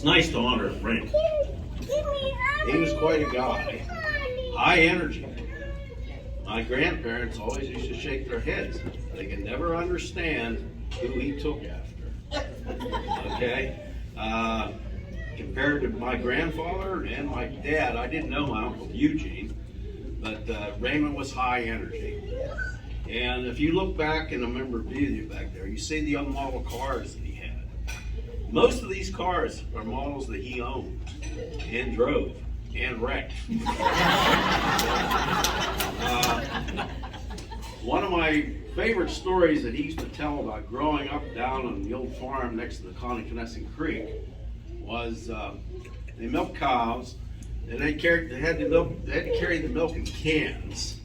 nice to honor Raymond. He was quite a guy. High energy. My grandparents always used to shake their heads. They could never understand who he took after. Okay? Compared to my grandfather and my dad, I didn't know my Uncle Eugene, but Raymond was high energy. And if you look back in the memorabilia back there, you see the model cars that he had. Most of these cars are models that he owned and drove and wrecked. One of my favorite stories that he used to tell about growing up down on the old farm next to the Connoquenessing Creek was they milked cows, and they had to carry the milk in cans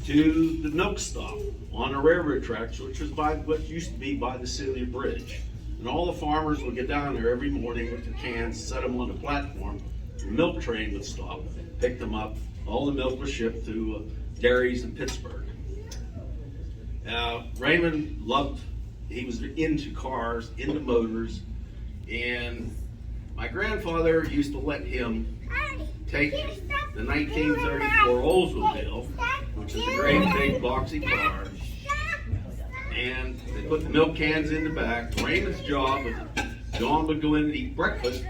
to the milk stop on the railroad tracks, which was by what used to be by the Celia Bridge. And all the farmers would get down there every morning with the cans, set them on the platform. The milk train would stop, pick them up. All the milk was shipped to dairies in Pittsburgh. Raymond he was into cars, into motors, and my grandfather used to let him take the 1934 Oldsmobile, which is a great big boxy car, and they put the milk cans in the back. Raymond's job was John would go in and eat breakfast.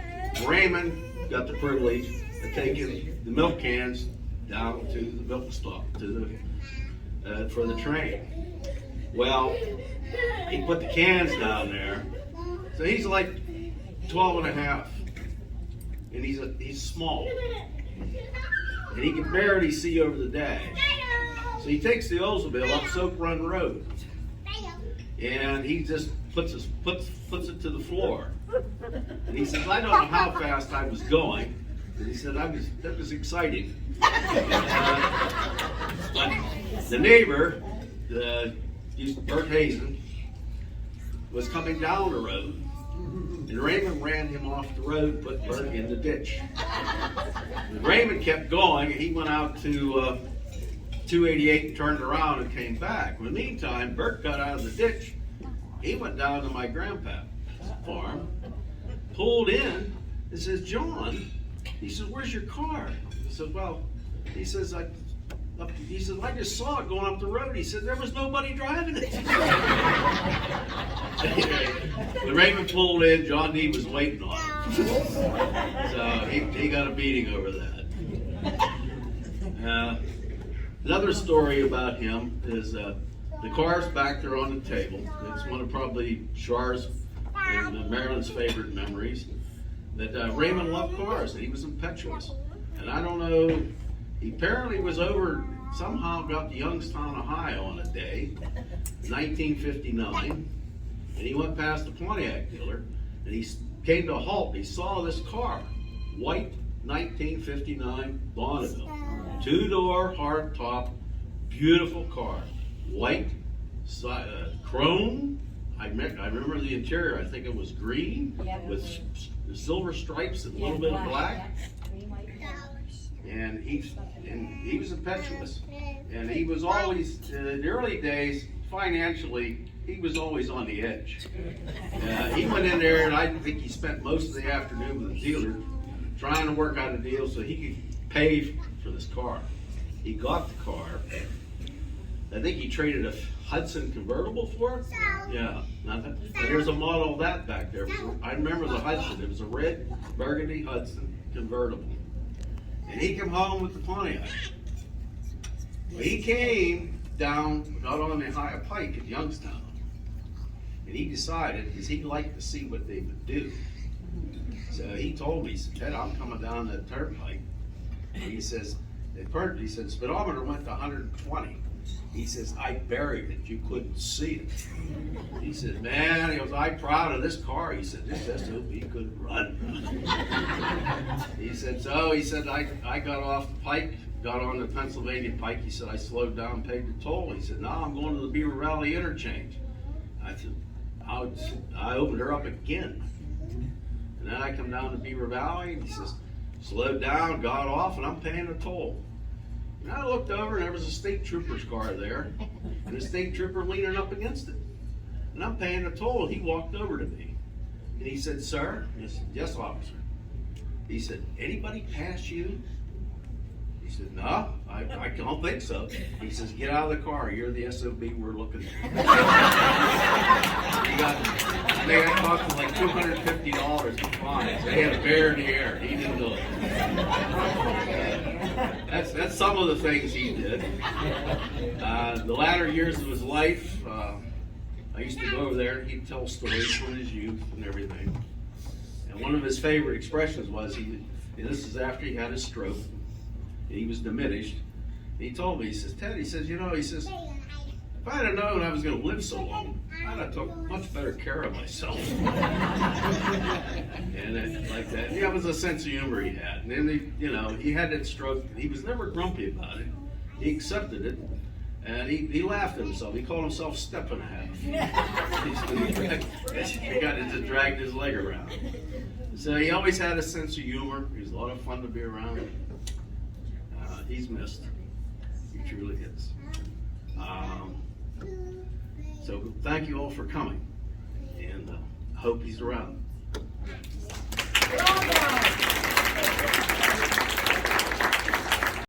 Raymond got the privilege of taking the milk cans down to the milk stop for the train. Well, he put the cans down there, so he's like 12 and a half, and he's small, and he can barely see over the dash. So he takes the Oldsmobile up Soap Run Road, and he just puts it to the floor. And he says, "I don't know how fast I was going," but he said, "That was exciting." But the neighbor, Bert Hazen, was coming down the road, and Raymond ran him off the road, put Bert in the ditch. And Raymond kept going, and he went out to 288 and turned around and came back. In the meantime, Bert got out of the ditch. He went down to my grandpa's farm, pulled in, and says, "John," he says, "where's your car?" I said, "Well," he says, I just saw it going up the road." He said, "There was nobody driving it." When Raymond pulled in, John D was waiting on him. So he got a beating over that. Another story about him is the car's back there on the table. It's one of probably Char's and Marilyn's favorite memories. That Raymond loved cars, and he was impetuous. And I don't know, he apparently was somehow got to Youngstown, Ohio on a day, 1959, and he went past the Pontiac dealer, and he came to a halt, and he saw this car, white 1959 Bonneville, two-door hardtop, beautiful car, white, chrome. I remember the interior. I think it was green with silver stripes and a little bit of black. And he was impetuous, and he was always in the early days financially. He was always on the edge. He went in there, and I think he spent most of the afternoon with the dealer trying to work out a deal so he could pay for this car. He got the car. I think he traded a Hudson convertible for it. Yeah. And there's a model of that back there. I remember the Hudson. It was a red burgundy Hudson convertible. And he came home with the Pontiac. He came down, not on the Ohio Pike at Youngstown. And he decided, because he liked to see what they would do. So he told me, he said, "Ted, I'm coming down that turnpike." And he says, speedometer went to 120. He says, "I buried it. You couldn't see it." He said, "Man," he goes, "I'm proud of this car." He said, "Just hope he could run." He said, I got off the Pike, got on the Pennsylvania Pike. He said, I slowed down, paid the toll. He said, "Now I'm going to the Beaver Valley interchange." I said, I opened her up again. And then I come down to Beaver Valley, and he says, slowed down, got off, and I'm paying the toll. And I looked over, and there was a state trooper's car there, and the state trooper leaning up against it. And I'm paying the toll. He walked over to me. And he said, "Sir?" I said, "Yes, officer." He said, "Anybody pass you?" He said, "No, I don't think so." He says, "Get out of the car. You're the SOB we're looking for." They got caught for like $250 in fines. They had a bear in the air. He didn't do it. That's some of the things he did. The latter years of his life, I used to go over there and he'd tell stories from his youth and everything. And one of his favorite expressions was, and this is after he had his stroke, he was diminished. He told me, he says, "Ted," he says, "he says, if I'd have known I was going to live so long, I'd have took much better care of myself." And like that, that was a sense of humor he had. And then he had that stroke. He was never grumpy about it. He accepted it, and he laughed at himself. He called himself Step and a Half. He got to drag his leg around. So he always had a sense of humor. He was a lot of fun to be around. He's missed. He truly is. So thank you all for coming, and I hope he's around.